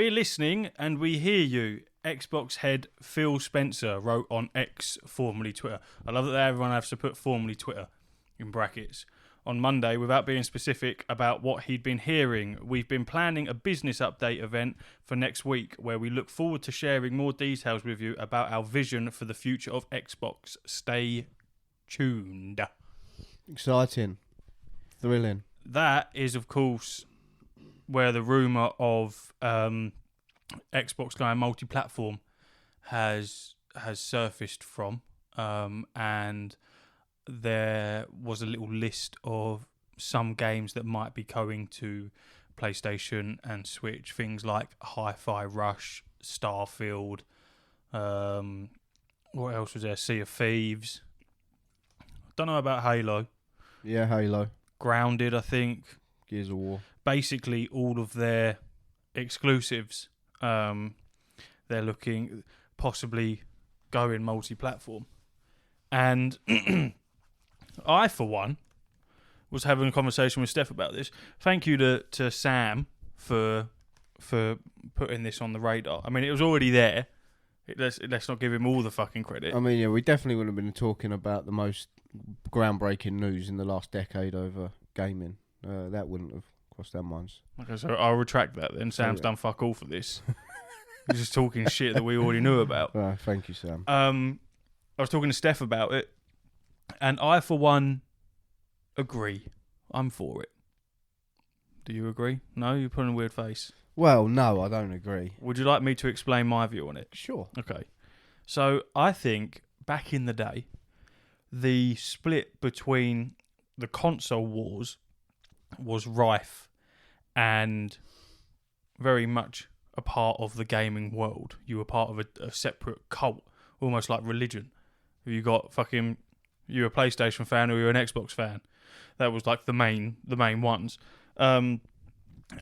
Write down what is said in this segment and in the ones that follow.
We're listening and we hear you. Xbox head Phil Spencer wrote on X, formerly Twitter. I love that everyone has to put formerly Twitter in brackets. On Monday, without being specific about what he'd been hearing, we've been planning a business update event for next week where we look forward to sharing more details with you about our vision for the future of Xbox. Stay tuned. Exciting. Thrilling. That is, of course, where the rumour of Xbox going multi-platform has surfaced from, and there was a little list of some games that might be going to PlayStation and Switch, things like Hi-Fi Rush, Starfield, what else was there? Sea of Thieves. Don't know about Halo. Yeah, Halo. Grounded, I think. Gears of War. Basically all of their exclusives, they're looking possibly going multi-platform. And I, for one, was having a conversation with Steph about this. Thank you to Sam for putting this on the radar. I mean, it was already there. Let's not give him all the fucking credit. I mean, yeah, we definitely would have been talking about the most groundbreaking news in the last decade over gaming. That wouldn't have crossed our minds. Okay, so I'll retract that then. Sam's done fuck all for this. He's just talking shit that we already knew about. Thank you, Sam. I was talking to Steph about it, and I, for one, agree. I'm for it. Do you agree? No? You're putting a weird face. Well, no, I don't agree. Would you like me to explain my view on it? Sure. Okay. So I think back in the day, the split between the console wars was rife and very much a part of the gaming world. You were part of a separate cult, almost like religion. You got fucking... You were a PlayStation fan or you were an Xbox fan. That was like the main ones. And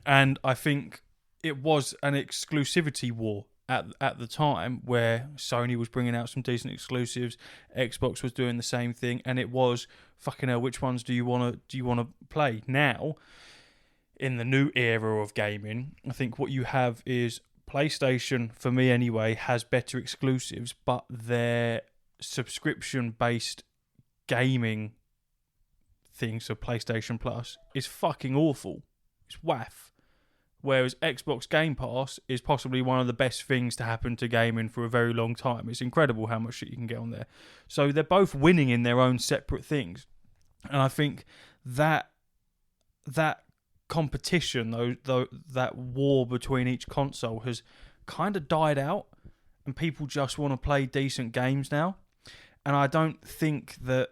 I think it was an exclusivity war at the time where Sony was bringing out some decent exclusives, Xbox was doing the same thing, and it was fucking hell, which ones do you want to play? Now, in the new era of gaming, I think what you have is PlayStation, for me anyway, has better exclusives, but their subscription-based gaming thing, so PlayStation Plus, is fucking awful. It's waff. Whereas Xbox Game Pass is possibly one of the best things to happen to gaming for a very long time. It's incredible how much shit you can get on there. So they're both winning in their own separate things. And I think that competition, though that war between each console has kind of died out, and people just want to play decent games now. And I don't think that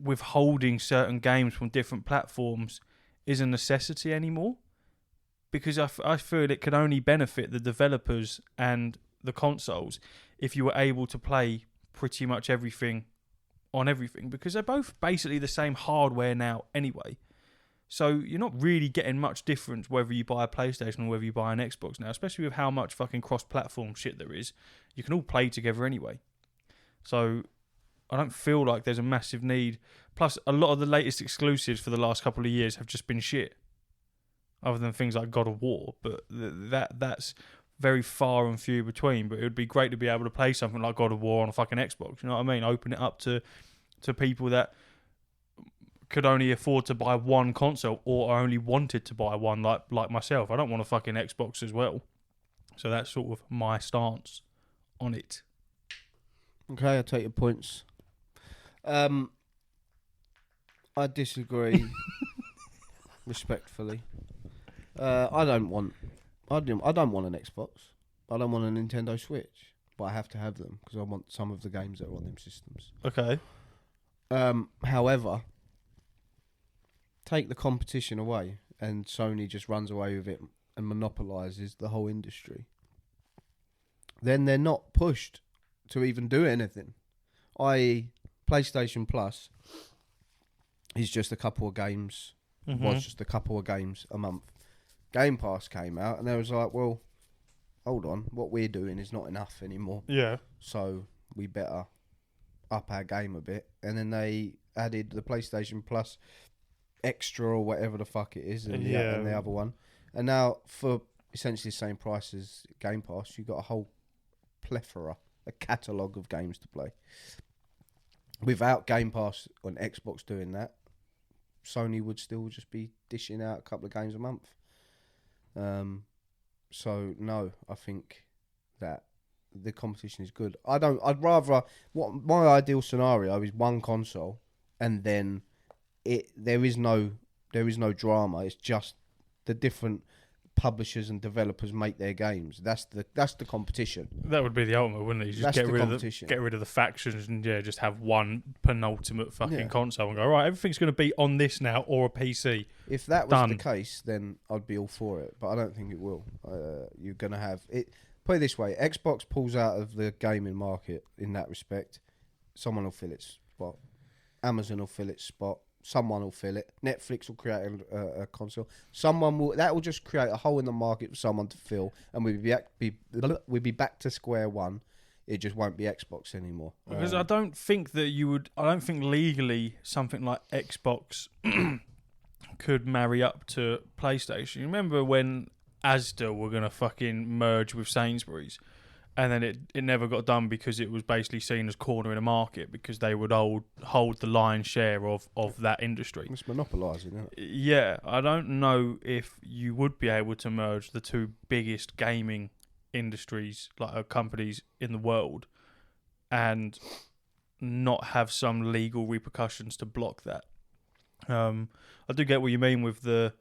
withholding certain games from different platforms is a necessity anymore, because I feel it could only benefit the developers and the consoles if you were able to play pretty much everything on everything, because they're both basically the same hardware now anyway. So you're not really getting much difference whether you buy a PlayStation or whether you buy an Xbox now, especially with how much fucking cross-platform shit there is. You can all play together anyway. So I don't feel like there's a massive need. Plus, a lot of the latest exclusives for the last couple of years have just been shit, other than things like God of War. But that's very far and few between. But it would be great to be able to play something like God of War on a fucking Xbox. You know what I mean? Open it up to people that could only afford to buy one console or only wanted to buy one, like myself. I don't want a fucking Xbox as well. So that's sort of my stance on it. Okay, I'll take your points. I disagree respectfully. I don't want an Xbox. I don't want a Nintendo Switch, but I have to have them because I want some of the games that are on them systems. Okay. However, take the competition away and Sony just runs away with it and monopolises the whole industry. Then they're not pushed to even do anything. I.e., PlayStation Plus is just a couple of games. Mm-hmm. Was just a couple of games a month. Game Pass came out and they was like, well, hold on, what we're doing is not enough anymore. Yeah. So we better up our game a bit. And then they added the PlayStation Plus Extra or whatever the fuck it is and the other one. And now for essentially the same price as Game Pass. You've got a whole plethora, a catalogue of games to play. Without Game Pass on Xbox doing that, Sony would still just be dishing out a couple of games a month. So no, I think that the competition is good. I'd rather, what my ideal scenario is one console, and then there is no drama. It's just the different publishers and developers make their games. That's the competition. That would be the ultimate, wouldn't it? You just That's get the rid competition. of get rid of the factions and just have one penultimate fucking console and go, right, everything's going to be on this now or a PC. If that was Done. the case, then I'd be all for it. But I don't think it will. You're going to have it. Put it this way: Xbox pulls out of the gaming market in that respect. Someone will fill its spot. Amazon will fill its spot. Someone will fill it. Netflix will create a console. That will just create a hole in the market for someone to fill, and we'd be back to square one. It just won't be Xbox anymore. Because I don't think legally something like Xbox could marry up to PlayStation. You remember when Asda were going to fucking merge with Sainsbury's? And then it never got done because it was basically seen as cornering a market because they would hold the lion's share of that industry. It's monopolising, isn't it? Yeah, I don't know if you would be able to merge the two biggest gaming industries, like companies in the world, and not have some legal repercussions to block that. I do get what you mean with the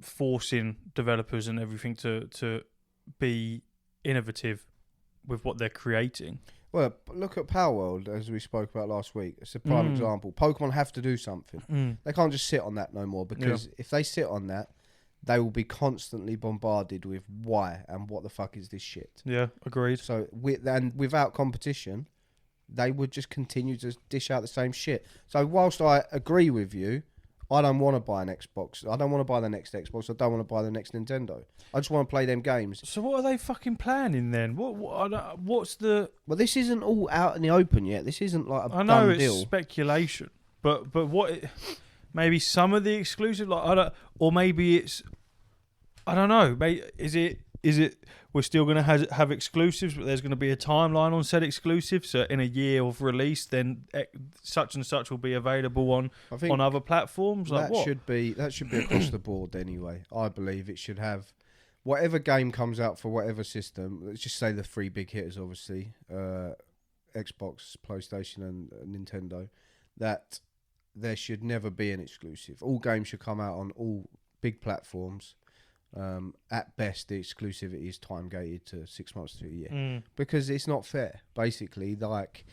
forcing developers and everything to be innovative with what they're creating. Well, look at Power World, as we spoke about last week. It's a prime example. Pokemon have to do something. They can't just sit on that no more, because if they sit on that, they will be constantly bombarded with why and what the fuck is this shit. Yeah, agreed. So without competition, they would just continue to dish out the same shit. So whilst I agree with you, I don't want to buy an Xbox. I don't want to buy the next Xbox. I don't want to buy the next Nintendo. I just want to play them games. So what are they fucking planning then? What's the... Well, this isn't all out in the open yet. This isn't like a I know done it's deal. speculation, but what? Maybe some of the exclusive, or maybe it's... I don't know. Is it? We're still going to have exclusives, but there's going to be a timeline on said exclusives. So in a year of release, then such and such will be available on other platforms. Should be across the board anyway. I believe it should have whatever game comes out for whatever system. Let's just say the three big hitters, obviously, Xbox, PlayStation, and Nintendo. That there should never be an exclusive. All games should come out on all big platforms. At best, the exclusivity is time gated to 6 months to a year, because it's not fair. Basically, like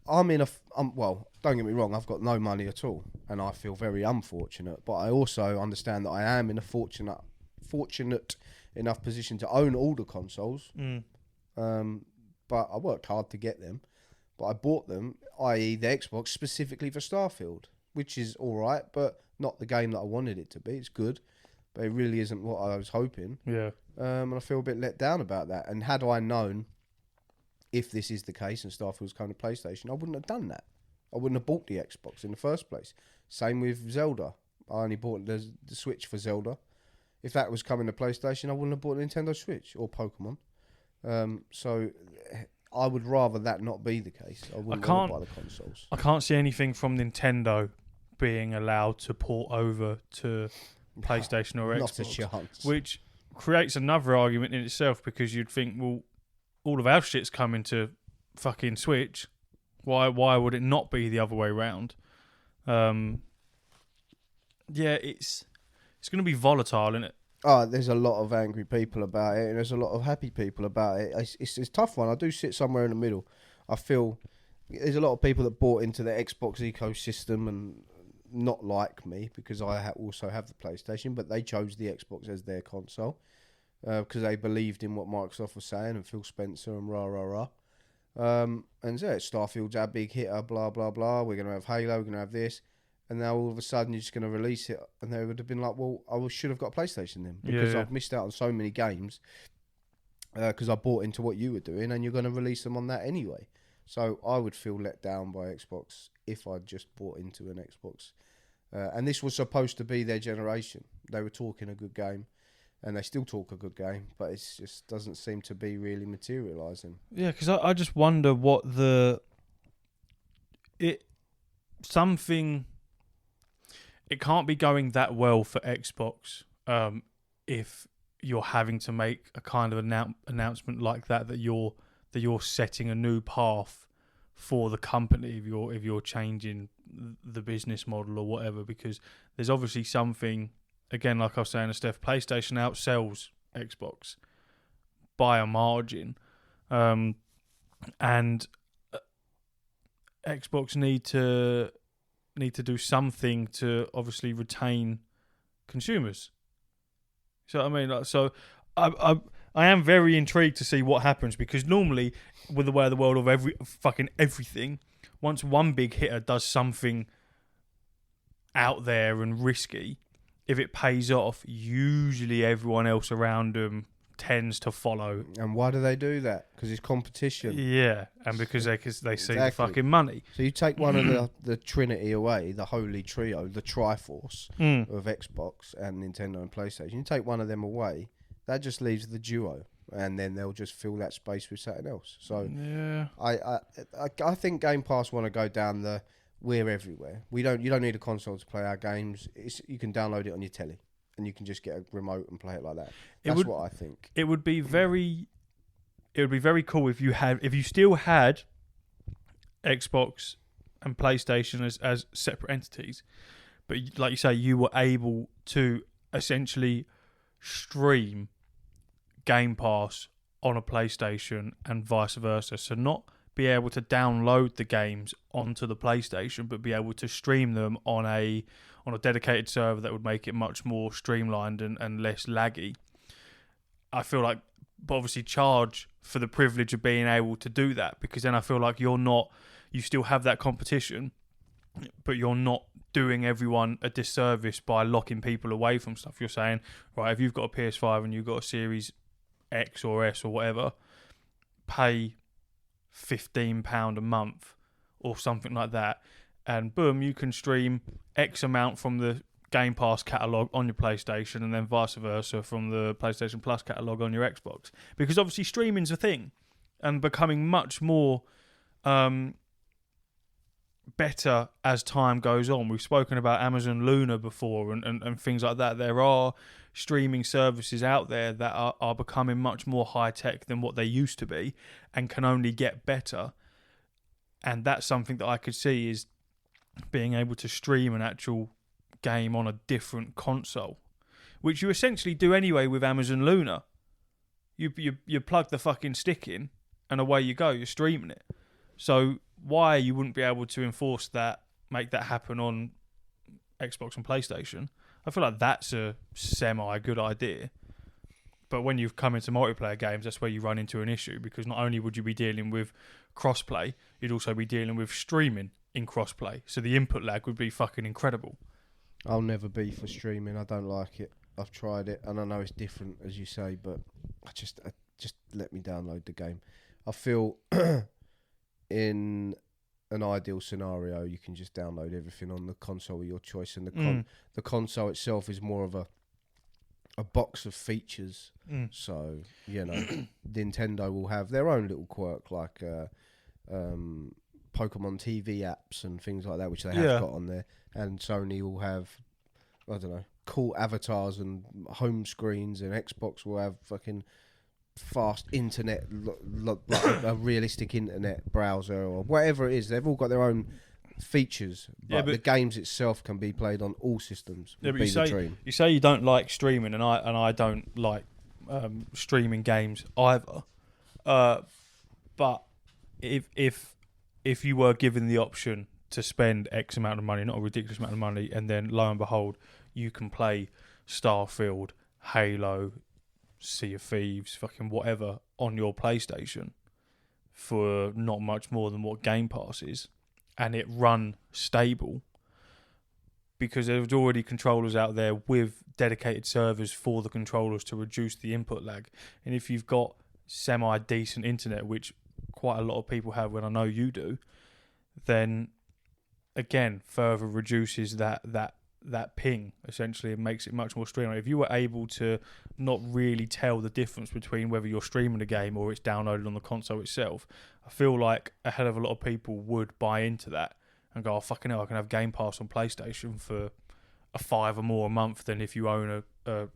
well, don't get me wrong, I've got no money at all, and I feel very unfortunate. But I also understand that I am in a fortunate enough position to own all the consoles. But I worked hard to get them. But I bought them, i.e. the Xbox, specifically for Starfield, which is all right, but not the game that I wanted it to be. It's good, but it really isn't what I was hoping. Yeah. And I feel a bit let down about that. And had I known if this is the case and Starfield's coming to PlayStation, I wouldn't have done that. I wouldn't have bought the Xbox in the first place. Same with Zelda. I only bought the Switch for Zelda. If that was coming to PlayStation, I wouldn't have bought a Nintendo Switch or Pokemon. So I would rather that not be the case. I wouldn't want to buy the consoles. I can't see anything from Nintendo being allowed to port over to PlayStation or Xbox. Not a chance. Which creates another argument in itself, because you'd think, well, all of our shit's coming to fucking Switch. Why would it not be the other way round? Yeah, it's going to be volatile, isn't it? Oh, there's a lot of angry people about it, and there's a lot of happy people about it. It's a tough one. I do sit somewhere in the middle. I feel there's a lot of people that bought into the Xbox ecosystem and not like me, because I also have the PlayStation, but they chose the Xbox as their console because they believed in what Microsoft was saying and Phil Spencer and rah. And yeah, Starfield's our big hitter, blah, blah, blah. We're going to have Halo, we're going to have this. And now all of a sudden you're just going to release it, and they would have been like, well, I should have got a PlayStation then, because I've missed out on so many games because I bought into what you were doing, and you're going to release them on that anyway. So I would feel let down by Xbox if I just bought into an Xbox And this was supposed to be their generation. They were talking a good game, and they still talk a good game, but it just doesn't seem to be really materialising. Yeah, because I just wonder what it can't be going that well for Xbox if you're having to make a kind of announcement like that you're setting a new path for the company if you're changing the business model or whatever, because there's obviously something, again, like I was saying to Steph, PlayStation outsells Xbox by a margin, and Xbox need to do something to obviously retain consumers. So I mean, I am very intrigued to see what happens, because normally with the way of the world of everything, once one big hitter does something out there and risky, if it pays off, usually everyone else around them tends to follow. And why do they do that? Because it's competition. Yeah, and because they see the fucking money. So you take one of the Trinity away, the holy trio, the Triforce of Xbox and Nintendo and PlayStation. You take one of them away, that just leaves the duo, and then they'll just fill that space with something else. So yeah, I think Game Pass want to go down the we're everywhere. You don't need a console to play our games. You can download it on your telly, and you can just get a remote and play it like that. That's what I think. It would be very cool if you still had Xbox and PlayStation as separate entities, but like you say, you were able to essentially stream Game Pass on a PlayStation and vice versa. So not be able to download the games onto the PlayStation, but be able to stream them on a dedicated server that would make it much more streamlined and less laggy. I feel like, but obviously charge for the privilege of being able to do that, because then I feel like you still have that competition, but you're not doing everyone a disservice by locking people away from stuff. You're saying, right, if you've got a PS5 and you've got a Series X or S or whatever, pay £15 a month or something like that, and boom, you can stream X amount from the Game Pass catalogue on your PlayStation, and then vice versa from the PlayStation Plus catalogue on your Xbox. Because obviously streaming's a thing and becoming much more better as time goes on. We've spoken about Amazon Luna before and things like that. There are streaming services out there that are becoming much more high-tech than what they used to be and can only get better. And that's something that I could see, is being able to stream an actual game on a different console, which you essentially do anyway with Amazon Luna. You plug the fucking stick in and away you go, you're streaming it. So why you wouldn't be able to enforce that, make that happen on Xbox and PlayStation? I feel like that's a semi-good idea. But when you've come into multiplayer games, that's where you run into an issue, because not only would you be dealing with crossplay, you'd also be dealing with streaming in crossplay. So the input lag would be fucking incredible. I'll never be for streaming. I don't like it. I've tried it, and I know it's different, as you say, but just let me download the game. I feel in an ideal scenario, you can just download everything on the console of your choice, and the console itself is more of a box of features. So, Nintendo will have their own little quirk, like Pokemon TV apps and things like that, which they have got on there. And Sony will have, I don't know, cool avatars and home screens, and Xbox will have fucking fast internet, like a realistic internet browser or whatever it is. They've all got their own features, but the games itself can be played on all systems. Yeah, but you say you don't like streaming, and I don't like streaming games either. But if you were given the option to spend X amount of money, not a ridiculous amount of money, and then lo and behold, you can play Starfield, Halo, Sea of Thieves, fucking whatever on your PlayStation for not much more than what Game Pass is, and it run stable, because there's already controllers out there with dedicated servers for the controllers to reduce the input lag. And if you've got semi-decent internet, which quite a lot of people have, when I know you do, then again further reduces that that ping essentially and makes it much more streamlined. If you were able to not really tell the difference between whether you're streaming a game or it's downloaded on the console itself, I feel like a hell of a lot of people would buy into that and go, oh, fucking hell, I can have Game Pass on PlayStation for a $5 or more a month than if you own an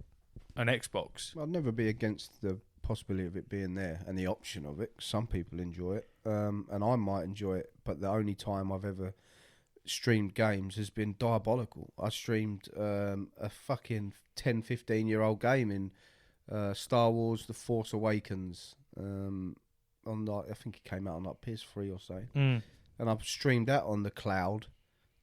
Xbox. I'd never be against the possibility of it being there and the option of it. Some people enjoy it, and I might enjoy it, but the only time I've ever streamed games has been diabolical. I streamed a fucking 10-15-year-old game in Star Wars The Force Awakens on like, I think it came out on like PS3 or so, and I've streamed that on the cloud,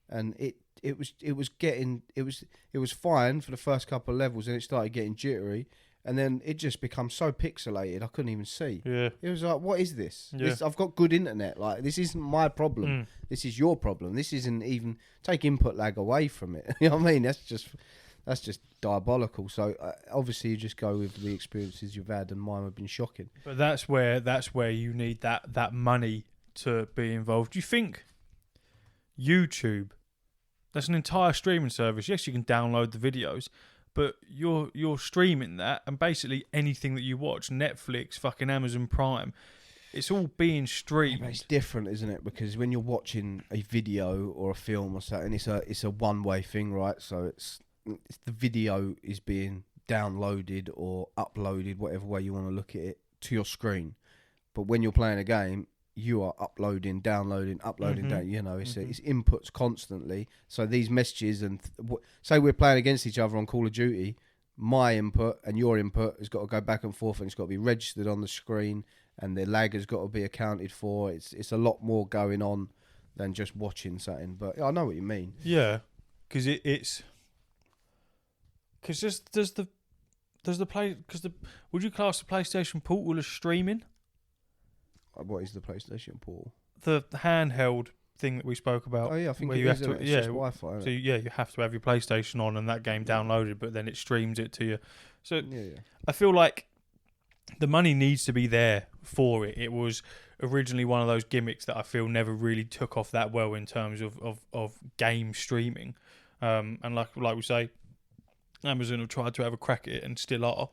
and it was fine for the first couple of levels, and it started getting jittery, and then it just becomes so pixelated I couldn't even see. Yeah. It was like, what is this? Yeah. I've got good internet. Like, this isn't my problem. This is your problem. This isn't even... Take input lag away from it. You know what I mean? That's just diabolical. So, obviously, you just go with the experiences you've had, and mine have been shocking. But that's where you need that money to be involved. Do you think YouTube... That's an entire streaming service. Yes, you can download the videos, but you're streaming that, and basically anything that you watch, Netflix, fucking Amazon Prime, it's all being streamed. Yeah, but it's different, isn't it? Because when you're watching a video or a film or something, it's a one-way thing, right? So it's the video is being downloaded or uploaded, whatever way you want to look at it, to your screen. But when you're playing a game, you are uploading, downloading, down. You know, it's inputs constantly. So these messages and say we're playing against each other on Call of Duty, my input and your input has got to go back and forth, and it's got to be registered on the screen, and the lag has got to be accounted for. It's a lot more going on than just watching something. But I know what you mean. Yeah, because it's because would you class the PlayStation Portal as streaming? What is the PlayStation Portal? The handheld thing that we spoke about. Oh yeah, I think where it you is, have to, isn't it? It's yeah, just Wi-Fi. So you have to have your PlayStation on and that game downloaded, but then it streams it to you. So yeah. I feel like the money needs to be there for it. It was originally one of those gimmicks that I feel never really took off that well in terms of game streaming. And like we say, Amazon have tried to have a crack at it and still are.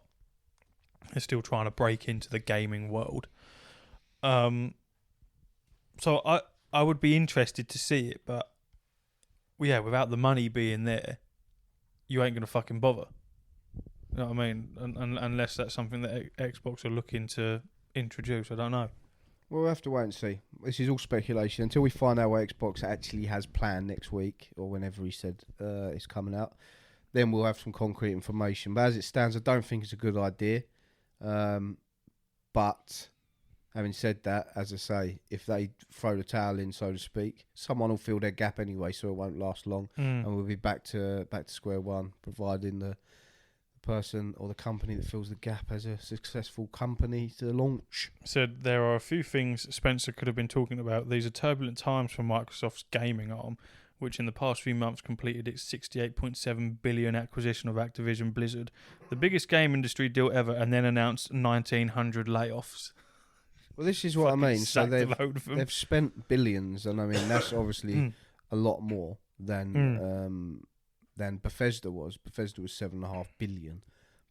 They're still trying to break into the gaming world. So I would be interested to see it, but yeah, without the money being there, you ain't gonna fucking bother. You know what I mean? Unless that's something that Xbox are looking to introduce. I don't know. We'll have to wait and see. This is all speculation until we find out what Xbox actually has planned next week or whenever he said it's coming out. Then we'll have some concrete information. But as it stands, I don't think it's a good idea. But having said that, as I say, if they throw the towel in, so to speak, someone will fill their gap anyway, so it won't last long, and we'll be back to square one, providing the person or the company that fills the gap has a successful company to launch. Said there are a few things Spencer could have been talking about. These are turbulent times for Microsoft's gaming arm, which in the past few months completed its $68.7 billion acquisition of Activision Blizzard, the biggest game industry deal ever, and then announced 1,900 layoffs. Well, this is what I mean. So they've spent billions, and I mean that's obviously a lot more than Bethesda was. Bethesda was $7.5 billion,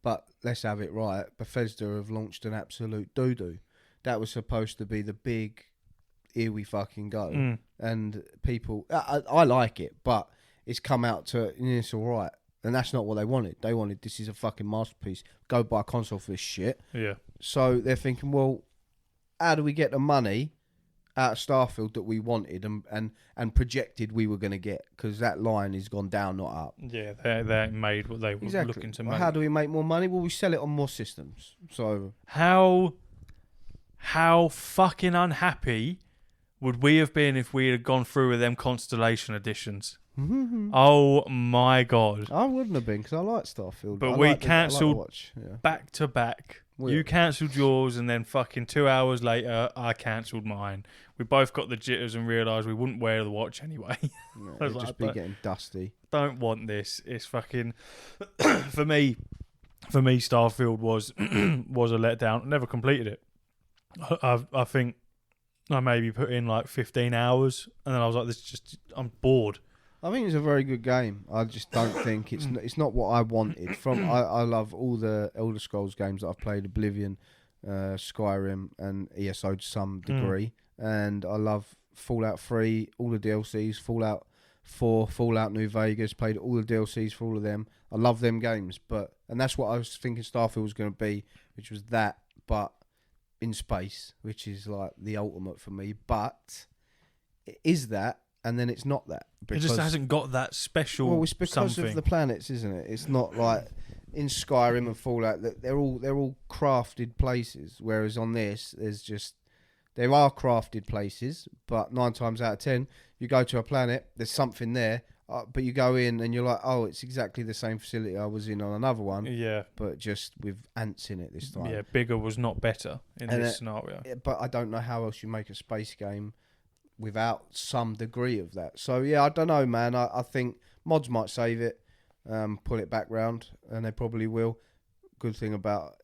but let's have it right. Bethesda have launched an absolute doo-doo. That was supposed to be the big, here we fucking go, and people. I like it, but it's come out to it's all right, and that's not what they wanted. They wanted this is a fucking masterpiece. Go buy a console for this shit. Yeah. So they're thinking, well, how do we get the money out of Starfield that we wanted and projected we were going to get? Because that line has gone down, not up. Yeah, they ain't made what they were looking to make. Well, how do we make more money? Well, we sell it on more systems. So how fucking unhappy would we have been if we had gone through with them Constellation editions? Oh my god! I wouldn't have been because I like Starfield. But we cancelled back to back. You cancelled yours, and then fucking 2 hours later, I cancelled mine. We both got the jitters and realised we wouldn't wear the watch anyway. No, it'd just be getting dusty. Don't want this. It's fucking for me. Starfield was was a letdown. Never completed it. I think I maybe put in like 15 hours, and then I was like, I'm bored. I think it's a very good game. I just don't think it's not what I wanted from. I love all the Elder Scrolls games that I've played: Oblivion, Skyrim, and ESO to some degree. And I love Fallout 3, all the DLCs, Fallout 4, Fallout New Vegas. Played all the DLCs for all of them. I love them games, and that's what I was thinking Starfield was going to be, which was that, but in space, which is like the ultimate for me. But it is that. And then it's not that. It just hasn't got that special. Well, it's because of the planets, isn't it? It's not like in Skyrim and Fallout that they're all crafted places. Whereas on this, there are crafted places, but 9 times out of 10, you go to a planet, there's something there, but you go in and you're like, oh, it's exactly the same facility I was in on another one. Yeah. But just with ants in it this time. Yeah, bigger was not better in this scenario. But I don't know how else you make a space game without some degree of that. So, yeah, I don't know, man. I think mods might save it, pull it back round, and they probably will. Good thing about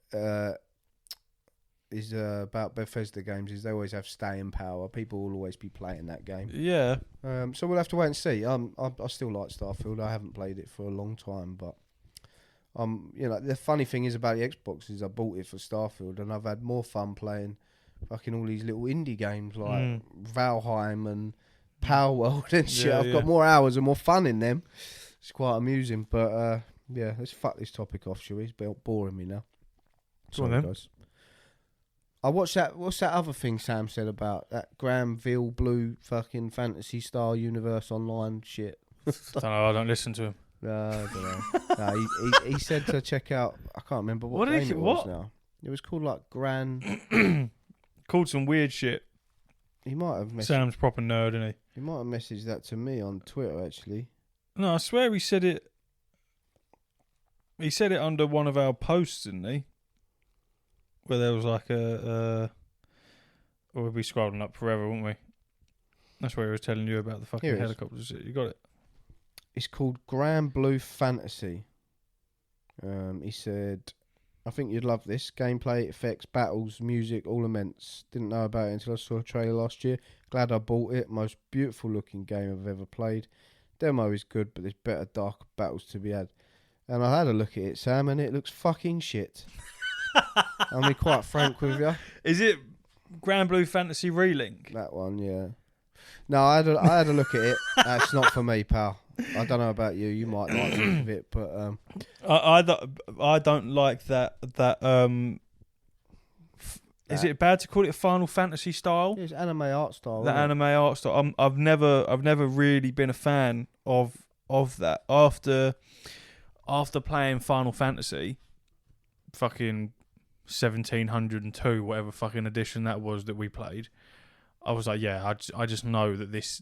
Bethesda games is they always have staying power. People will always be playing that game. Yeah. So we'll have to wait and see. I still like Starfield. I haven't played it for a long time, but the funny thing is about the Xbox is I bought it for Starfield, and I've had more fun playing fucking all these little indie games like Valheim and Power World and shit. I've got more hours and more fun in them. It's quite amusing, but let's fuck this topic off, shall we? It's boring me now. Sorry, guys. I watched that. What's that other thing Sam said about that Granville Blue fucking fantasy star universe online shit? Don't know. I don't listen to him. No, I don't know. No, he said to check out. I can't remember what game it was now. It was called like Called some weird shit. He might have. Sam's proper nerd, isn't he? He might have messaged that to me on Twitter, actually. No, I swear he said it. He said it under one of our posts, didn't he? Where there was like or we'd be scrolling up forever, wouldn't we? That's where he was telling you about the fucking helicopters. You got it. It's called Grand Blue Fantasy. He said, I think you'd love this. Gameplay, effects, battles, music, all immense. Didn't know about it until I saw a trailer last year. Glad I bought it. Most beautiful looking game I've ever played. Demo is good, but there's better dark battles to be had. And I had a look at it, Sam, and it looks fucking shit. I'll be quite frank with you. Is it Grand Blue Fantasy Relink? That one, yeah. No, I had a look at it. That's not for me, pal. I don't know about you. You might like some of it, but I don't like that. Is it bad to call it Final Fantasy style? It's anime art style. The anime art style. I've never really been a fan of that. After playing Final Fantasy, fucking 1702, whatever fucking edition that was that we played, I was like, yeah, I just know that this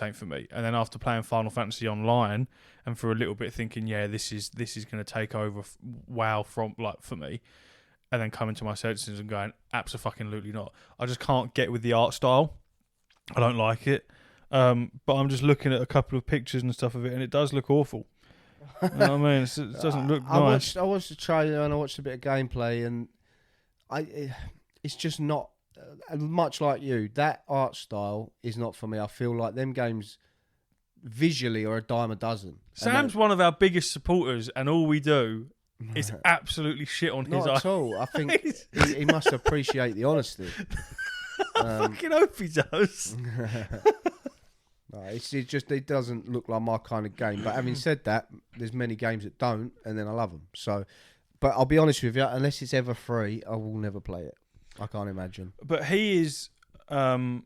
ain't for me. And then after playing Final Fantasy Online, and for a little bit thinking, yeah, this is going to take over WoW from like for me, and then coming to my senses and going, absolutely not. I just can't get with the art style. I don't like it. But I'm just looking at a couple of pictures and stuff of it, and it does look awful. You know what I mean? It doesn't look nice. I watched the trailer and I watched a bit of gameplay, and it's just not. Much like you, that art style is not for me. I feel like them games visually are a dime a dozen. Sam's one of our biggest supporters, and all we do is absolutely shit on his eye. Not at all. I think he must appreciate the honesty. I fucking hope he does. No, it doesn't look like my kind of game. But having said that, there's many games that don't, and then I love them. So, but I'll be honest with you, unless it's ever free, I will never play it. I can't imagine. But he is, the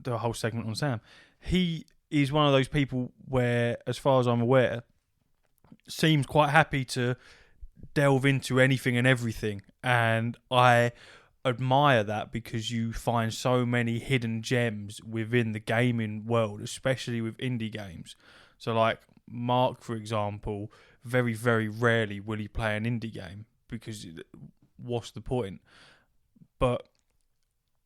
whole segment on Sam, he is one of those people where, as far as I'm aware, seems quite happy to delve into anything and everything. And I admire that, because you find so many hidden gems within the gaming world, especially with indie games. So like Mark, for example, very, very rarely will he play an indie game, because what's the point? But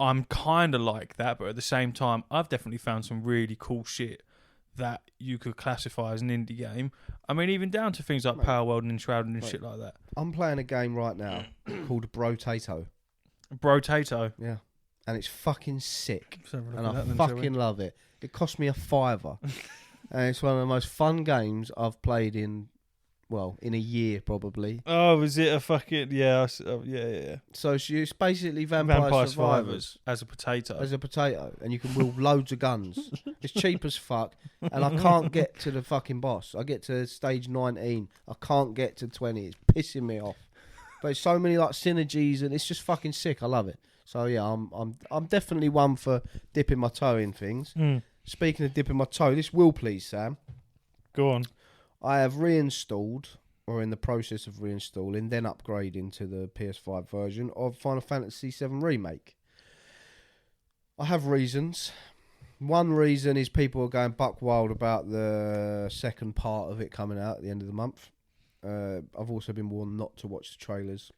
I'm kind of like that, but at the same time, I've definitely found some really cool shit that you could classify as an indie game. I mean, even down to things like Power World and Enshrouded and shit like that. I'm playing a game right now called Brotato. Brotato? Yeah. And it's fucking sick. And I fucking love it. It cost me $5. And it's one of the most fun games I've played in a year probably. Oh, is it a fucking yeah? Yeah. So it's basically Vampire Survivors as a potato. as a potato, and you can wield loads of guns. It's cheap as fuck, and I can't get to the fucking boss. I get to stage 19. I can't get to 20. It's pissing me off. But it's so many like synergies, and it's just fucking sick. I love it. So yeah, I'm definitely one for dipping my toe in things. Speaking of dipping my toe, this will please Sam. Go on. I have reinstalled, or in the process of reinstalling, then upgrading to the PS5 version of Final Fantasy VII Remake. I have reasons. One reason is people are going buck wild about the second part of it coming out at the end of the month. I've also been warned not to watch the trailers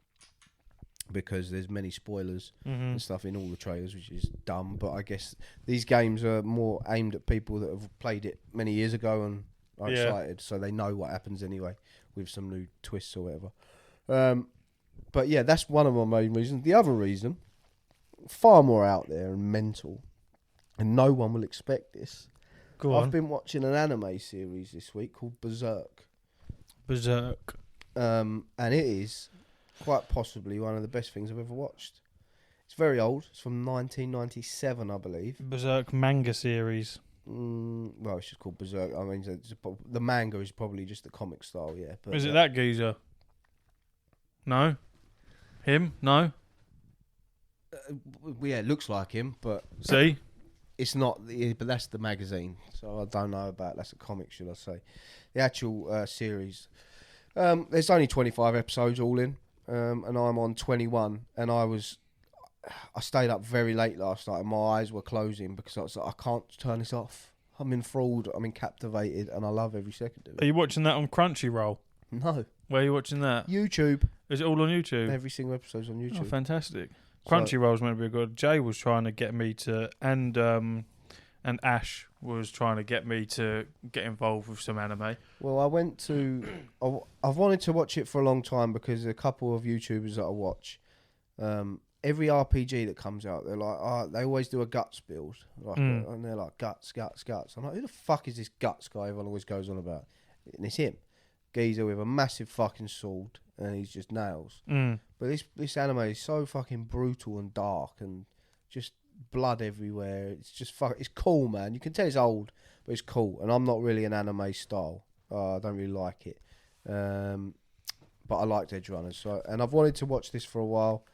because there's many spoilers and stuff in all the trailers, which is dumb. But I guess these games are more aimed at people that have played it many years ago and are excited, so they know what happens anyway with some new twists or whatever. But yeah, that's one of my main reasons. The other reason, far more out there and mental, and no one will expect this. Go on. I've been watching an anime series this week called Berserk. And it is quite possibly one of the best things I've ever watched. It's very old. It's from 1997, I believe. Berserk manga series. Well, it's just called Berserk. I mean, the manga is probably just the comic style, yeah. But is it that geezer? No? Him? No? Yeah, it looks like him, but... See? It's not, but that's the magazine, so I don't know about, that's a comic, should I say. The actual series. There's only 25 episodes all in, and I'm on 21, and I stayed up very late last night, and my eyes were closing because I was like, I can't turn this off. I'm enthralled, I'm captivated, and I love every second of it. Are you watching that on Crunchyroll? No. Where are you watching that? YouTube. Is it all on YouTube? Every single episode's on YouTube. Oh, fantastic. Crunchyroll's meant to be good. Jay was trying to get me to, and Ash was trying to get me to get involved with some anime. Well, I've wanted to watch it for a long time because a couple of YouTubers that I watch, every RPG that comes out, they're like, they always do a guts build, and they're like guts. I'm like, who the fuck is this guts guy everyone always goes on about? And it's him, geezer with a massive fucking sword, and he's just nails. But this anime is so fucking brutal and dark and just blood everywhere. It's just it's cool, man. You can tell it's old, but it's cool. And I'm not really an anime style. I don't really like it. But I liked Edge Runners, and I've wanted to watch this for a while.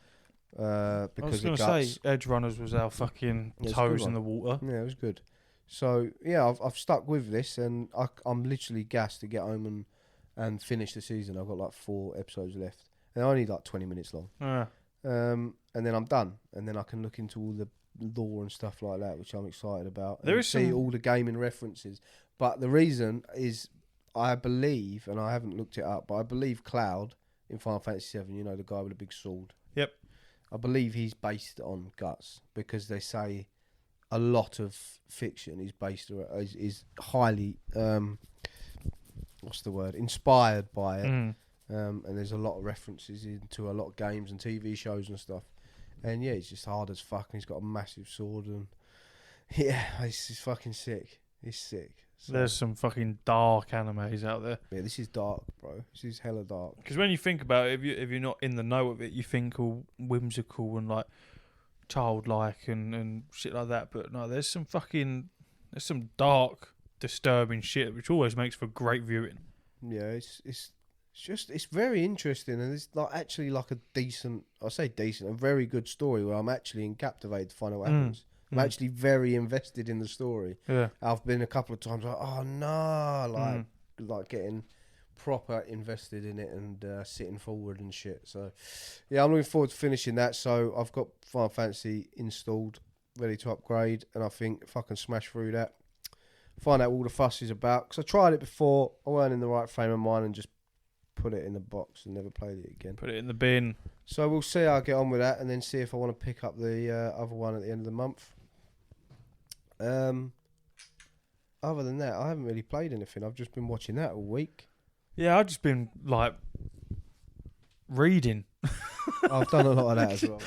Because I was going to say Edge Runners was our fucking toes in the water. Yeah, it was good. So yeah, I've stuck with this, and I'm literally gassed to get home and finish the season. I've got like 4 episodes left. They're only like 20 minutes long. And then I'm done. And then I can look into all the lore and stuff like that, which I'm excited about. There is see all the gaming references. But the reason is, I believe, and I haven't looked it up, but I believe Cloud in Final Fantasy VII, you know, the guy with the big sword. Yep. I believe he's based on Guts because they say a lot of fiction is based is highly inspired by it. And there's a lot of references into a lot of games and TV shows and stuff. And yeah, he's just hard as fuck, and he's got a massive sword, and yeah, it's fucking sick. It's sick. So, there's some fucking dark animes out there. Yeah, this is dark, bro. This is hella dark. Because when you think about it, if you're not in the know of it, you think all whimsical and like childlike and shit like that. But no, there's some dark, disturbing shit, which always makes for great viewing. Yeah, it's very interesting, and it's like actually like a very good story where I'm actually captivated to find out what happens. I'm actually very invested in the story. Yeah, I've been a couple of times like, oh no, like getting proper invested in it and sitting forward and shit. So yeah, I'm looking forward to finishing that. So I've got Final Fantasy installed, ready to upgrade, and I think if I can smash through that, find out what all the fuss is about. Because I tried it before, I weren't in the right frame of mind, and just put it in the box and never played it again. Put it in the bin. So we'll see how I get on with that, and then see if I want to pick up the other one at the end of the month. Other than that, I haven't really played anything. I've just been watching that all week. Yeah, I've just been like reading. I've done a lot of that as well.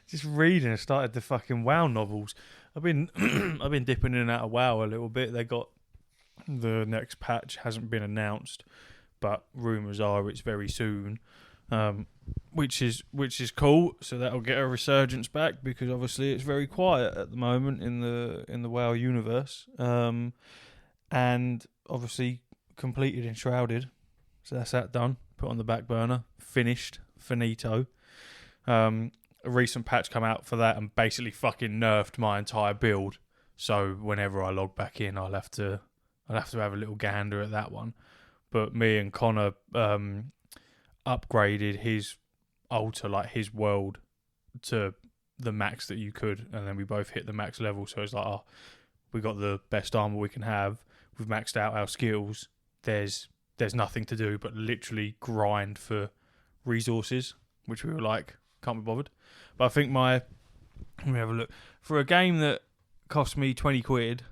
just reading. I started the fucking WoW novels. I've been dipping in and out of WoW a little bit. They got The next patch hasn't been announced, but rumours are it's very soon, which is cool. So that'll get a resurgence back, because obviously it's very quiet at the moment in the WoW universe. And obviously completed Enshrouded, so that's that done. Put on the back burner, finished, finito. A recent patch come out for that and basically fucking nerfed my entire build. So whenever I log back in, I'll have to have a little gander at that one. But me and Connor upgraded his altar, like his world, to the max that you could, and then we both hit the max level. So it's like, oh, we got the best armor we can have. We've maxed out our skills. There's nothing to do but literally grind for resources, which we were like, can't be bothered. But I think let me have a look. For a game that cost me 20 quid,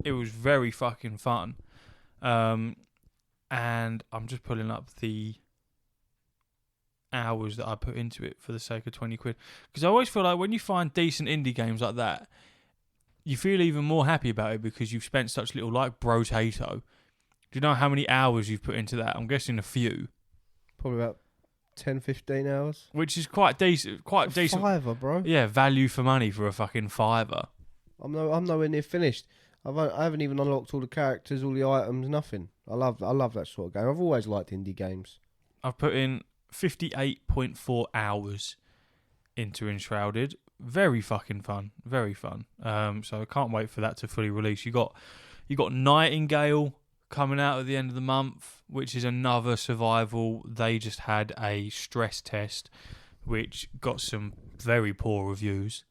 it was very fucking fun. And I'm just pulling up the hours that I put into it for the sake of 20 quid. Because I always feel like when you find decent indie games like that, you feel even more happy about it because you've spent such little, like Brotato. Do you know how many hours you've put into that? I'm guessing a few. Probably about 10, 15 hours. Which is quite decent. Quite decent. Fiver, bro. Yeah, value for money for a fucking fiver. I'm nowhere near finished. I haven't even unlocked all the characters, all the items, nothing. I love that sort of game. I've always liked indie games. I've put in 58.4 hours into Enshrouded. Very fucking fun. Very fun. So I can't wait for that to fully release. You got Nightingale coming out at the end of the month, which is another survival. They just had a stress test, which got some very poor reviews.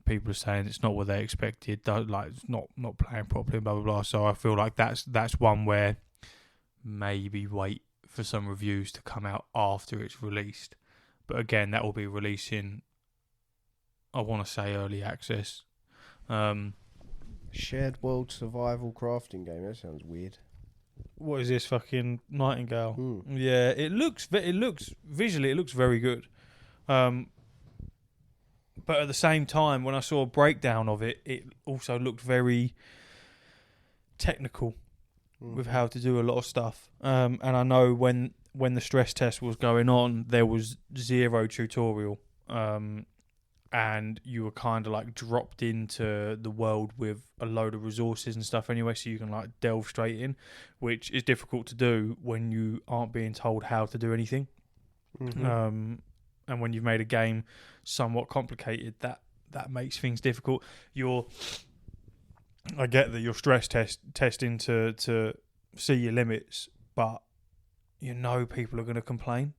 People are saying it's not what they expected. Like, it's not playing properly, blah blah blah. So I feel like that's one where maybe wait for some reviews to come out after it's released. But again, that will be releasing, I want to say, early access. Shared world survival crafting game. That sounds weird. What is this fucking Nightingale? Mm. Yeah, it looks visually, it looks very good. But at the same time, when I saw a breakdown of it, it also looked very technical with how to do a lot of stuff. And I know when the stress test was going on, there was zero tutorial. And you were kind of like dropped into the world with a load of resources and stuff anyway, so you can like delve straight in, which is difficult to do when you aren't being told how to do anything. Mm-hmm. And when you've made a game somewhat complicated, that makes things difficult. I get that you're stress testing to see your limits, but you know people are going to complain.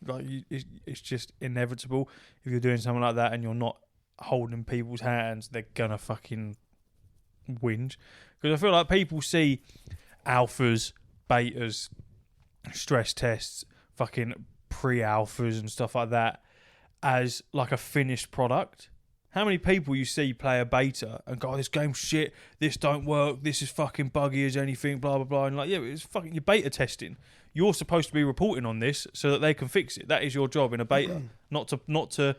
Like, it's just inevitable. If you're doing something like that and you're not holding people's hands, they're gonna fucking whinge. Because I feel like people see alphas, betas, stress tests, fucking pre-alphas and stuff like that as like a finished product. How many people you see play a beta and go, oh, this game's shit, this don't work, this is fucking buggy as anything, blah blah blah, and like, yeah, it's fucking your beta testing. You're supposed to be reporting on this so that they can fix it. That is your job in a beta, not to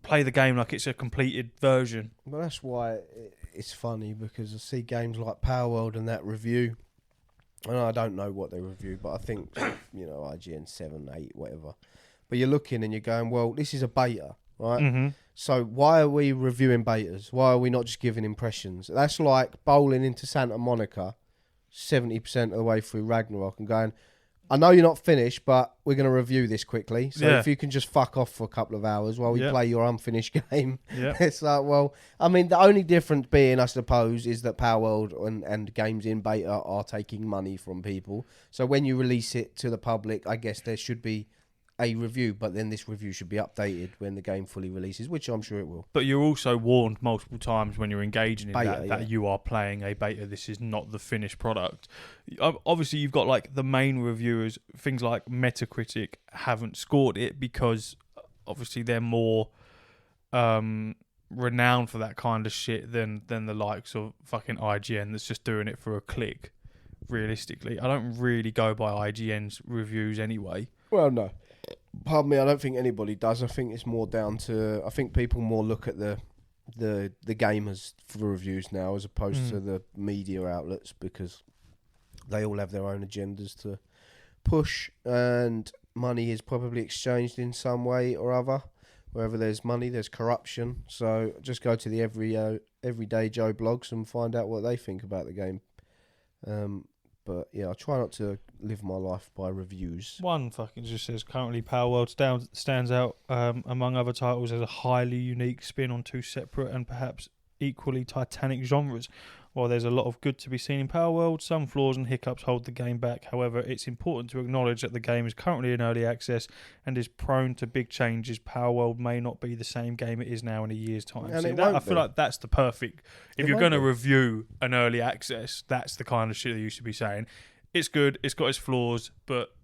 play the game like it's a completed version. Well, that's why it's funny, because I see games like Power World and that review, and I don't know what they review, but I think IGN 7, 8, whatever. But you're looking and you're going, well, this is a beta, right? Mm-hmm. So why are we reviewing betas? Why are we not just giving impressions? That's like bowling into Santa Monica 70% of the way through Ragnarok and going, I know you're not finished, but we're going to review this quickly. So if you can just fuck off for a couple of hours while we play your unfinished game. It's like, well, I mean, the only difference being, I suppose, is that Power World and games in beta are taking money from people. So when you release it to the public, I guess there should be a review, but then this review should be updated when the game fully releases, which I'm sure it will. But you're also warned multiple times when you're engaging in beta, that you are playing a beta. This is not the finished product. Obviously, you've got like the main reviewers, things like Metacritic haven't scored it because obviously they're more renowned for that kind of shit than the likes of fucking IGN that's just doing it for a click. Realistically, I don't really go by IGN's reviews anyway. Well, no. Pardon me, I don't think anybody does. I think it's more down to... I think people more look at the the gamers for reviews now, as opposed to the media outlets, because they all have their own agendas to push, and money is probably exchanged in some way or other. Wherever there's money, there's corruption. So just go to the everyday Joe blogs and find out what they think about the game. But yeah, I try not to live my life by reviews. One fucking just says currently Power World stands out among other titles as a highly unique spin on two separate and perhaps equally titanic genres. While there's a lot of good to be seen in Power World, some flaws and hiccups hold the game back. However, it's important to acknowledge that the game is currently in early access and is prone to big changes. Power World may not be the same game it is now in a year's time. And I feel like that's the perfect... If you're going to be. review an early access, that's the kind of shit that you should be saying. It's good, it's got its flaws, but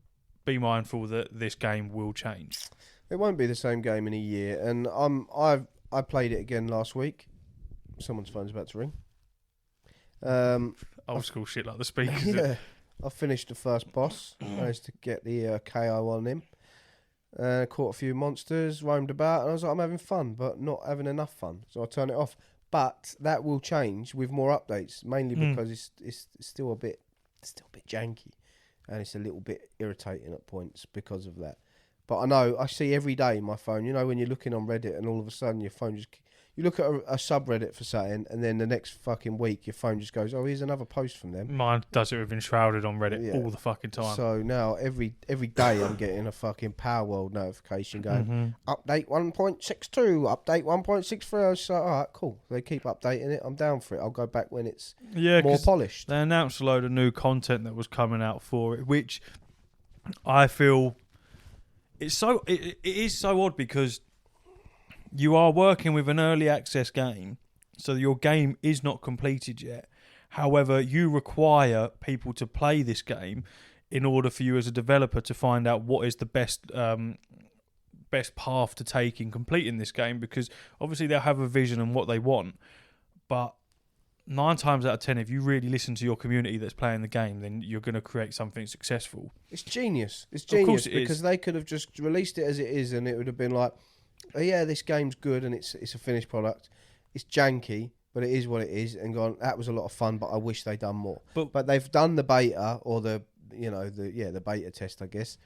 be mindful that this game will change. It won't be the same game in a year. And I played it again last week. Someone's phone's about to ring. Old school shit like the speakers. Yeah, I finished the first boss. Managed to get the KO on him. Caught a few monsters, roamed about, and I was like, I'm having fun, but not having enough fun. So I turned it off. But that will change with more updates, mainly because it's still a bit janky, and it's a little bit irritating at points because of that. But I see every day my phone. You know, when you're looking on Reddit and all of a sudden your phone just... You look at a subreddit for something, and then the next fucking week your phone just goes, oh, here's another post from them. Mine does it with Enshrouded on Reddit all the fucking time. So now every day I'm getting a fucking Power World notification going, update 1.62, update 1.63. I was like, all right, cool. They keep updating it. I'm down for it. I'll go back when it's more polished. They announced a load of new content that was coming out for it, which I feel it is so odd because you are working with an early access game, so your game is not completed yet. However, you require people to play this game in order for you as a developer to find out what is the best path to take in completing this game, because obviously they'll have a vision and what they want, but 9 times out of 10, if you really listen to your community that's playing the game, then you're going to create something successful. It's genius. It's genius because they could have just released it as it is, and it would have been like, oh, yeah, this game's good and it's a finished product. It's janky, but it is what it is. And gone, that was a lot of fun, but I wish they'd done more. But they've done the beta or the beta test, I guess,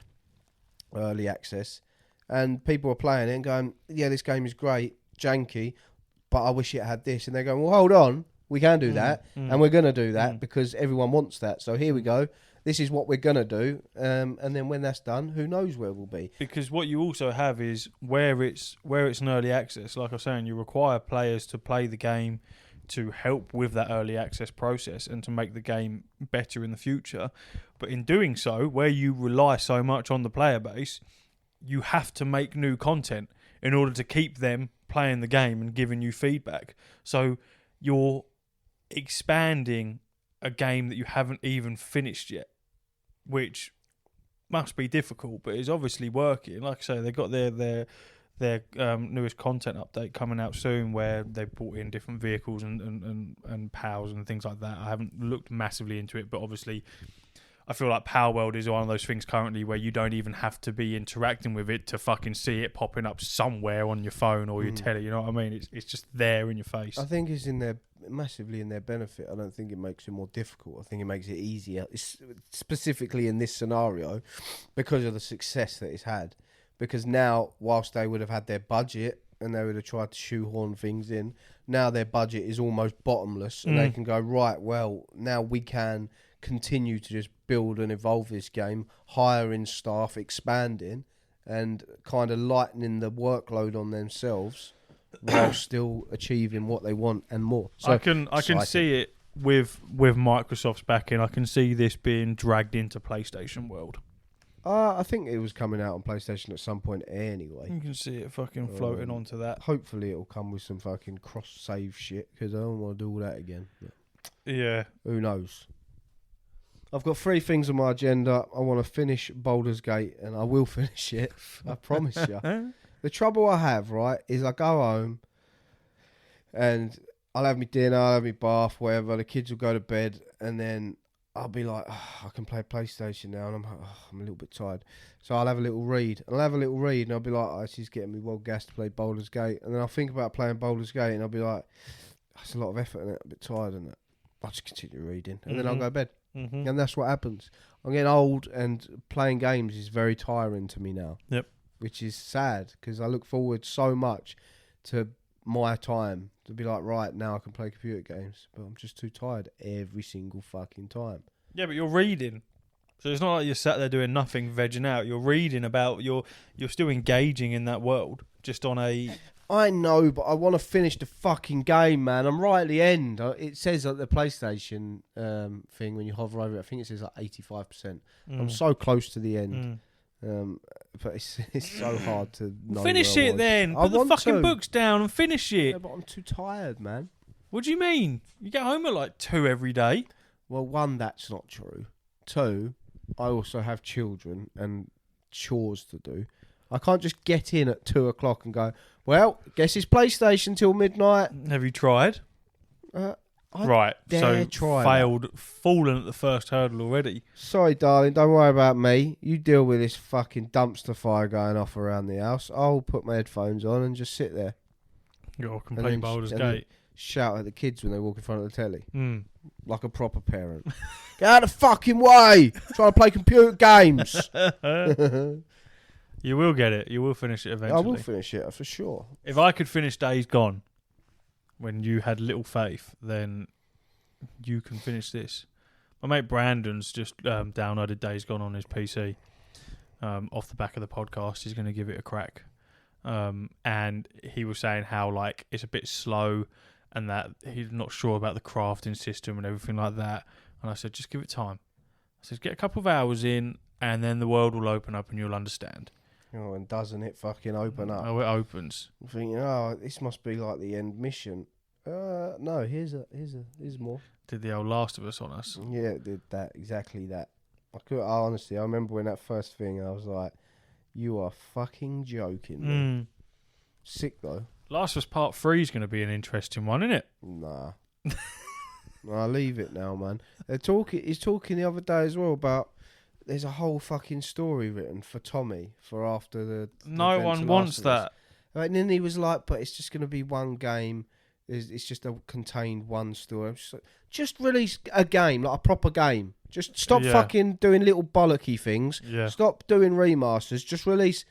early access, and people are playing it and going, yeah, this game is great, janky, but I wish it had this. And they're going, well, hold on, we can do that, and we're going to do that because everyone wants that. So here we go. This is what we're going to do, and then when that's done, who knows where we'll be. Because what you also have is where it's an early access, like I was saying, you require players to play the game to help with that early access process and to make the game better in the future. But in doing so, where you rely so much on the player base, you have to make new content in order to keep them playing the game and giving you feedback. So you're expanding a game that you haven't even finished yet, which must be difficult, but is obviously working. Like I say, they got their newest content update coming out soon, where they brought in different vehicles and pals and things like that. I haven't looked massively into it, but obviously I feel like Power World is one of those things currently where you don't even have to be interacting with it to fucking see it popping up somewhere on your phone or your telly. You know what I mean? It's just there in your face. I think it's massively in their benefit. I don't think it makes it more difficult. I think it makes it easier, specifically in this scenario, because of the success that it's had. Because now, whilst they would have had their budget and they would have tried to shoehorn things in, now their budget is almost bottomless, and they can go, right, well, now we can continue to just build and evolve this game, hiring staff, expanding, and kind of lightening the workload on themselves while still achieving what they want and more. So I can see it with Microsoft's backing. I can see this being dragged into PlayStation World. I think it was coming out on PlayStation at some point anyway. You can see it fucking floating onto that. Hopefully it'll come with some fucking cross-save shit, because I don't want to do all that again. Yeah. Who knows? I've got 3 things on my agenda. I want to finish Baldur's Gate, and I will finish it. I promise you. The trouble I have, right, is I go home and I'll have my dinner, I'll have my bath, whatever. The kids will go to bed, and then I'll be like, I can play PlayStation now, and I'm like, I'm a little bit tired. So I'll have a little read. And I'll be like, she's getting me well gassed to play Baldur's Gate. And then I'll think about playing Baldur's Gate, and I'll be like, that's a lot of effort in it. I'm a bit tired in it. I'll just continue reading, and then I'll go to bed. Mm-hmm. And that's what happens. I'm getting old, and playing games is very tiring to me now. Yep. Which is sad, because I look forward so much to my time to be like, right, now I can play computer games, but I'm just too tired every single fucking time. Yeah, but you're reading, so it's not like you're sat there doing nothing, vegging out. You're reading about you're still engaging in that world, just on a. I know, but I want to finish the fucking game, man. I'm right at the end. It says at the PlayStation thing when you hover over it, I think it says like 85%. I'm so close to the end. But it's so hard to know. Finish it then. Put the fucking books down and finish it. Yeah, but I'm too tired, man. What do you mean? You get home at like 2 every day. Well, one, that's not true. 2, I also have children and chores to do. I can't just get in at 2 o'clock and go, well, guess it's PlayStation till midnight. Have you tried? Right, so fallen at the first hurdle already. Sorry, darling, don't worry about me. You deal with this fucking dumpster fire going off around the house. I'll put my headphones on and just sit there. You're complete Baldur's Gate. Shout at the kids when they walk in front of the telly. Like a proper parent. Get out of the fucking way! Trying to play computer games. You will get it. You will finish it eventually. I will finish it, for sure. If I could finish Days Gone when you had little faith, then you can finish this. My mate Brandon's just downloaded Days Gone on his PC off the back of the podcast. He's going to give it a crack. And he was saying how like it's a bit slow and that he's not sure about the crafting system and everything like that. And I said, just give it time. I said, get a couple of hours in and then the world will open up and you'll understand. Oh, and doesn't it fucking open up? Oh, it opens. I'm thinking, this must be like the end mission. No, here's more. Did the old Last of Us on us? Yeah, it did that, exactly that. Honestly, I remember when that first thing, I was like, you are fucking joking. Sick though. Last of Us Part 3 is going to be an interesting one, isn't it? Nah. I'll leave it now, man. He's talking the other day as well about there's a whole fucking story written for Tommy for after the no one wants that. And then he was like, but it's just going to be one game. It's just a contained one story. Just release a game, like a proper game. Just stop fucking doing little bollocky things. Yeah. Stop doing remasters. Just release.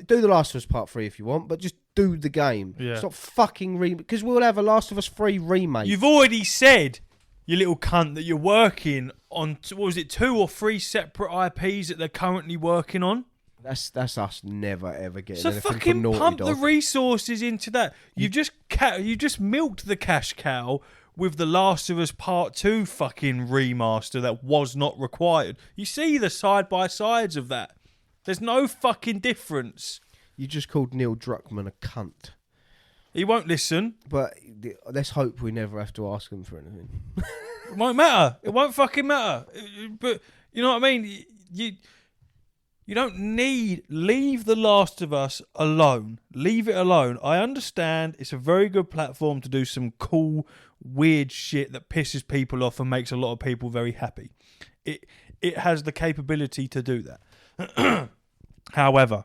Do The Last of Us Part 3 if you want, but just do the game. Yeah. Stop fucking because we'll have a Last of Us 3 remake. You've already said, you little cunt, that you're working on, 2 or 3 separate IPs that they're currently working on. That's us never ever getting so anything fucking from Naughty pump Dog. the resources into that. You just milked the cash cow with The Last of Us Part 2 fucking remaster that was not required. You see the side-by-sides of that. There's no fucking difference. You just called Neil Druckmann a cunt. He won't listen. But let's hope we never have to ask him for anything. It won't matter. It won't fucking matter. But you know what I mean? You don't leave The Last of Us alone. Leave it alone. I understand it's a very good platform to do some cool, weird shit that pisses people off and makes a lot of people very happy. It has the capability to do that. However,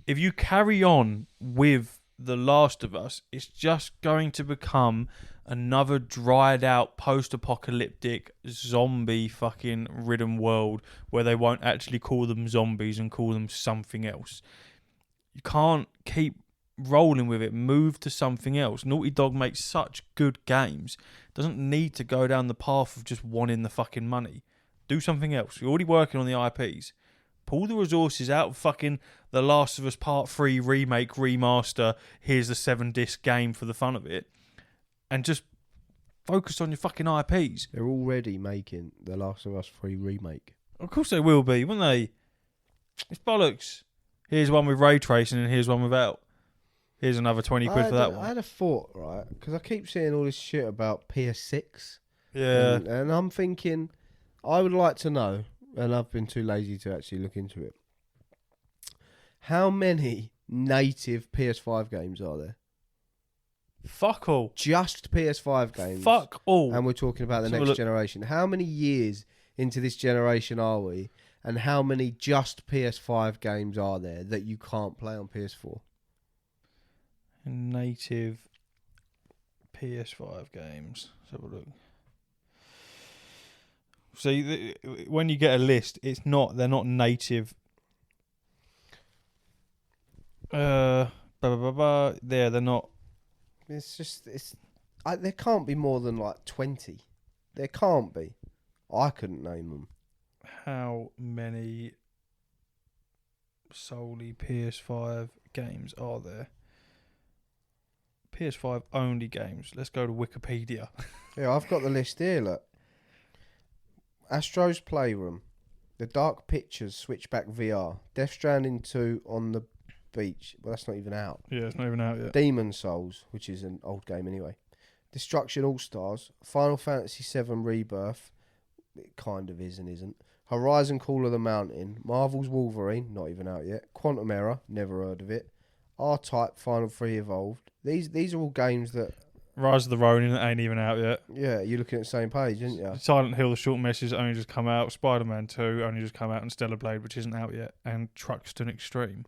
if you carry on with The Last of Us, it's just going to become another dried out post-apocalyptic zombie fucking ridden world where they won't actually call them zombies and call them something else. You can't keep rolling with it. Move to something else. Naughty Dog makes such good games. Doesn't need to go down the path of just wanting the fucking money. Do something else. You're already working on the IPs. Pull the resources out of fucking The Last of Us Part 3 remake, remaster, here's the 7-disc game for the fun of it, and just focus on your fucking IPs. They're already making The Last of Us 3 remake. Of course they will be, won't they? It's bollocks. Here's one with ray tracing and here's one without. Here's another 20 quid for that one. I had a thought, right? Because I keep seeing all this shit about PS6. Yeah. And I'm thinking, I would like to know, and I've been too lazy to actually look into it, how many native PS5 games are there? Fuck all. Just PS5 games. Fuck all. And we're talking about the Let's have a next look. generation. How many years into this generation are we? And how many just PS5 games are there that you can't play on PS4? Native PS5 games. Let's have a look. See, when you get a list, they're not native. There, they're not. There can't be more than like 20. There can't be. I couldn't name them. How many solely PS5 games are there? PS5 only games. Let's go to Wikipedia. Yeah, I've got the list here, look. Astro's Playroom, The Dark Pictures Switchback VR, Death Stranding 2 on the Beach. Well, that's not even out. Yeah, it's not even out yet. Demon Souls, which is an old game anyway. Destruction All-Stars, Final Fantasy VII Rebirth. It kind of is and isn't. Horizon Call of the Mountain, Marvel's Wolverine, not even out yet. Quantum Error, never heard of it. R-Type, Final 3 Evolved. These are all games that... Rise of the Ronin ain't even out yet. Yeah, you're looking at the same page, aren't you? Silent Hill, the short message only just come out. Spider-Man 2 only just come out, and Stellar Blade, which isn't out yet, and Truxton Extreme.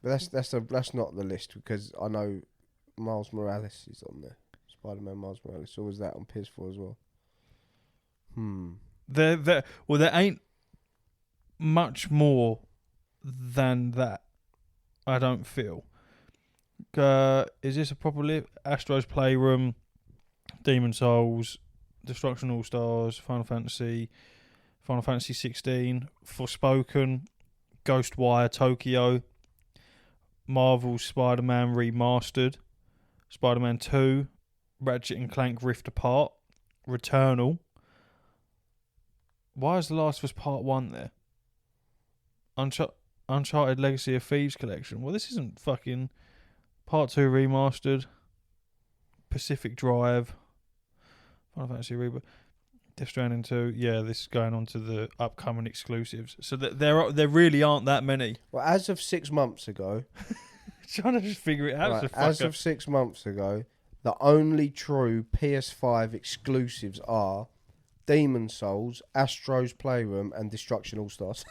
But that's not the list, because I know Miles Morales is on there. Spider-Man Miles Morales. Or was that on PS4 as well? There ain't much more than that, I don't feel. Is this a proper list? Astro's Playroom, Demon Souls, Destruction All Stars, Final Fantasy 16, Forspoken, Ghostwire Tokyo, Marvel's Spider-Man Remastered, Spider-Man 2, Ratchet and Clank Rift Apart, Returnal. Why is The Last of Us Part 1 there? Uncharted Legacy of Thieves Collection. Well, this isn't fucking... Part 2 Remastered, Pacific Drive, Final Fantasy Rebirth, Death Stranding 2. Yeah, this is going on to the upcoming exclusives. So there really aren't that many. Well, as of 6 months ago... Trying to just figure it out. Right, as of 6 months ago, the only true PS5 exclusives are Demon Souls, Astro's Playroom, and Destruction All-Stars.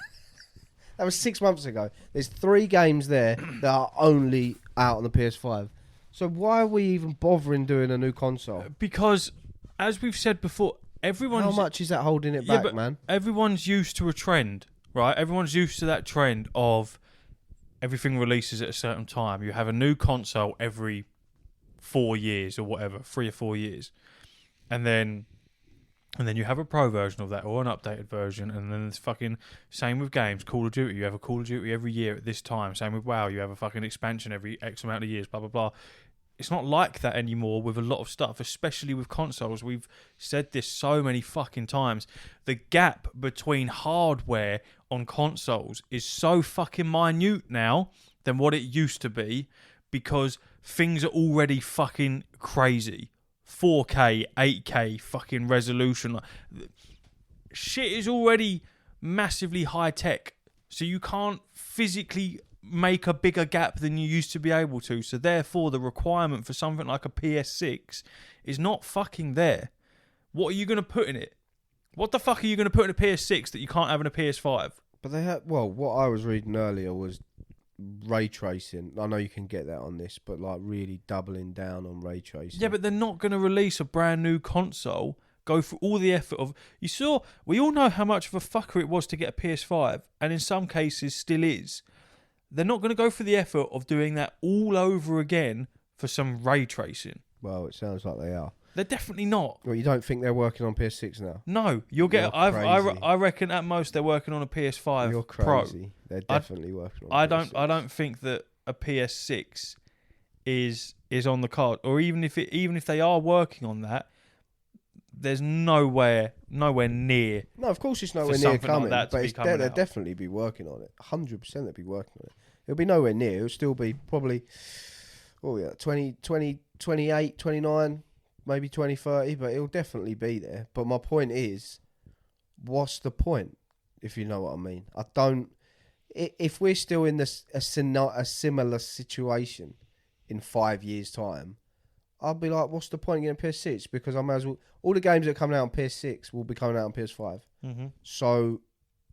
That was 6 months ago. There's 3 games there that are only out on the PS5. So why are we even bothering doing a new console? Because, as we've said before, How much is that holding it back, man? Everyone's used to a trend, right? Everyone's used to that trend of everything releases at a certain time. You have a new console every 4 years or whatever, 3 or 4 years. And then you have a pro version of that or an updated version, and then it's fucking same with games. Call of Duty, you have a Call of Duty every year at this time. Same with WoW, you have a fucking expansion every X amount of years, blah, blah, blah. It's not like that anymore with a lot of stuff, especially with consoles. We've said this so many fucking times. The gap between hardware on consoles is so fucking minute now than what it used to be, because things are already fucking crazy. 4K, 8K fucking resolution. Shit is already massively high tech. So you can't physically make a bigger gap than you used to be able to. So therefore the requirement for something like a PS6 is not fucking there. What are you going to put in it? What the fuck are you going to put in a PS6 that you can't have in a PS5? But they had, well, what I was reading earlier was ray tracing. I know you can get that on this, but like really doubling down on ray tracing. Yeah, but they're not going to release a brand new console, go through all the effort of... we all know how much of a fucker it was to get a PS5, and in some cases still is. They're not going to go through the effort of doing that all over again for some ray tracing. Well, it sounds like they are. They're definitely not. Well, you don't think they're working on PS6 now? No, you'll get... I reckon at most they're working on a PS5 You're Pro. crazy. They're definitely working on PS6. I don't think that a PS6 is on the card, or even if they are working on that, there's nowhere near. No, of course it's nowhere near coming, like but they'll definitely be working on it. 100% they'll be working on it. It'll be nowhere near. It'll still be probably 28, 29, maybe 2030, but it'll definitely be there. But my point is, what's the point, if you know what I mean? I don't... If we're still in a similar situation in 5 years' time, I'll be like, what's the point of getting PS6? Because I might as well. All the games that are coming out on PS6 will be coming out on PS5. Mm-hmm. So,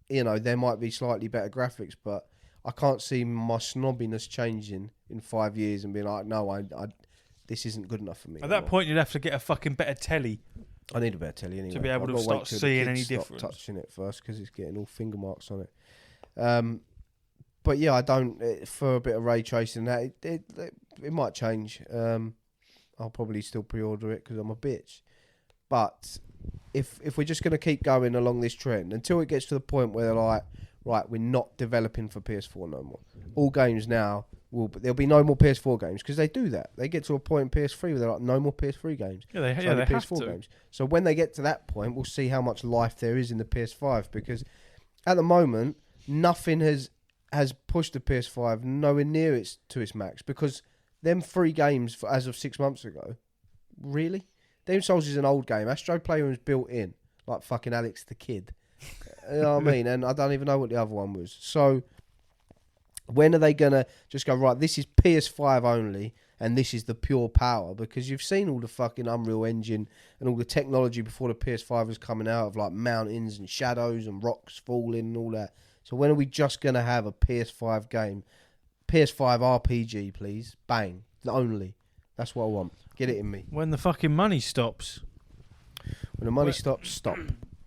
there might be slightly better graphics, but I can't see my snobbiness changing in 5 years and being like, no, I this isn't good enough for me. At that point, you'd have to get a fucking better telly. I need a better telly anyway. To be able to start seeing any difference. Touching it first because it's getting all finger marks on it. But yeah, I don't for a bit of ray tracing. That it might change. I'll probably still pre-order it because I'm a bitch. But if we're just going to keep going along this trend until it gets to the point where they're like, right, we're not developing for PS4 no more. All games now there'll be no more PS4 games because they do that. They get to a point in PS3 where they're like, no more PS3 games. Yeah, they PS4 have to. games. So when they get to that point, we'll see how much life there is in the PS5 because at the moment, nothing has pushed the PS5 nowhere near to its max because them 3 games as of 6 months ago, really? Demon's Souls is an old game. Astro Playroom was built in, like fucking Alex the Kid. You know what I mean? And I don't even know what the other one was. So when are they going to just go, right, this is PS5 only and this is the pure power? Because you've seen all the fucking Unreal Engine and all the technology before the PS5 was coming out of like mountains and shadows and rocks falling and all that. So when are we just going to have a PS5 game? PS5 RPG, please. Bang. Only. That's what I want. Get it in me. When the fucking money stops. When the money stops, stop.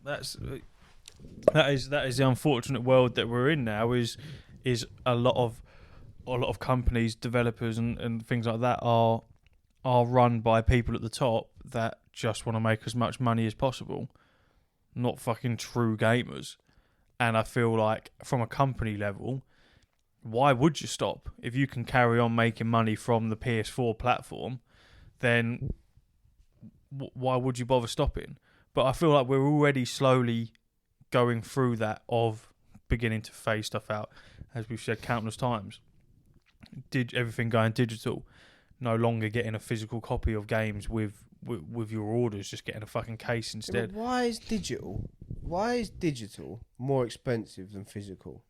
That is the unfortunate world that we're in now. Is a lot of companies, developers, and things like that are run by people at the top that just want to make as much money as possible, not fucking true gamers. And I feel like from a company level, why would you stop if you can carry on making money from the PS4 platform? Then why would you bother stopping? But I feel like we're already slowly going through that of beginning to phase stuff out, as we've said countless times. Everything going digital, no longer getting a physical copy of games with your orders, just getting a fucking case instead. Yeah, why is digital more expensive than physical?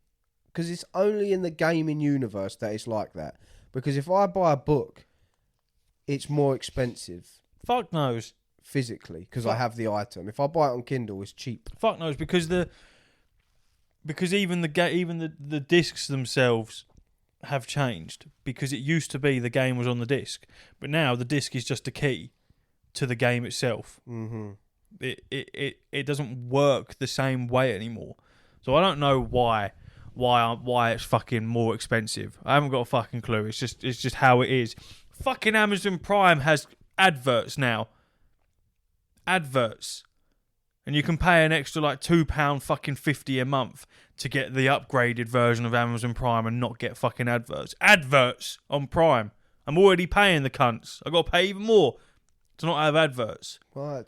Because it's only in the gaming universe that it's like that. Because if I buy a book, it's more expensive. Fuck knows. Physically, because I have the item. If I buy it on Kindle, it's cheap. Fuck knows, because even the discs themselves have changed. Because it used to be the game was on the disc, but now the disc is just a key to the game itself. Mm-hmm. It doesn't work the same way anymore. So I don't know why it's fucking more expensive. I haven't got a fucking clue. It's just how it is. Fucking Amazon Prime has adverts now. Adverts. And you can pay an extra like £2 fucking 50 a month to get the upgraded version of Amazon Prime and not get fucking adverts. Adverts on Prime. I'm already paying the cunts. I've got to pay even more to not have adverts. Well, I had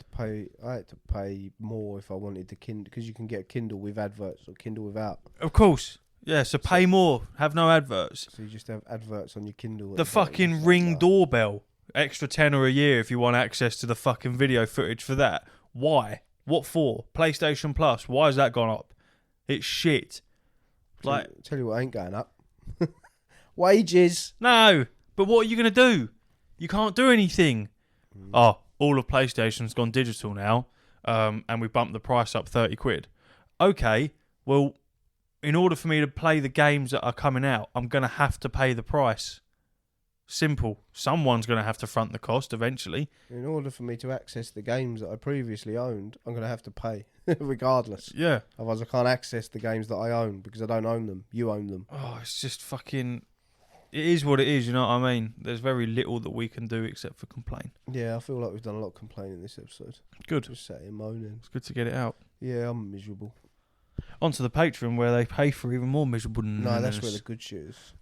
to pay more if I wanted the Kindle, because you can get a Kindle with adverts or Kindle without. Of course. Yeah, so pay more. Have no adverts. So you just have adverts on your Kindle. The fucking Ring doorbell. Extra £10 a year if you want access to the fucking video footage for that. Why? What for? PlayStation Plus. Why has that gone up? It's shit. Tell you what ain't going up. Wages. No. But what are you going to do? You can't do anything. Oh, all of PlayStation's gone digital now. And we bumped the price up 30 quid. Okay. Well, in order for me to play the games that are coming out, I'm going to have to pay the price. Simple. Someone's going to have to front the cost eventually. In order for me to access the games that I previously owned, I'm going to have to pay, regardless. Yeah. Otherwise, I can't access the games that I own because I don't own them. You own them. Oh, it's just fucking... It is what it is, you know what I mean? There's very little that we can do except for complain. Yeah, I feel like we've done a lot of complaining this episode. Good. Just sat here moaning. It's good to get it out. Yeah, I'm miserable. Onto the Patreon where they pay for even more miserable. No, that's where the good shit is.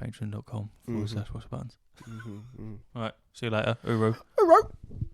Patreon.com/what's buttons. Mm-hmm. Alright, see you later. Uru. Uru.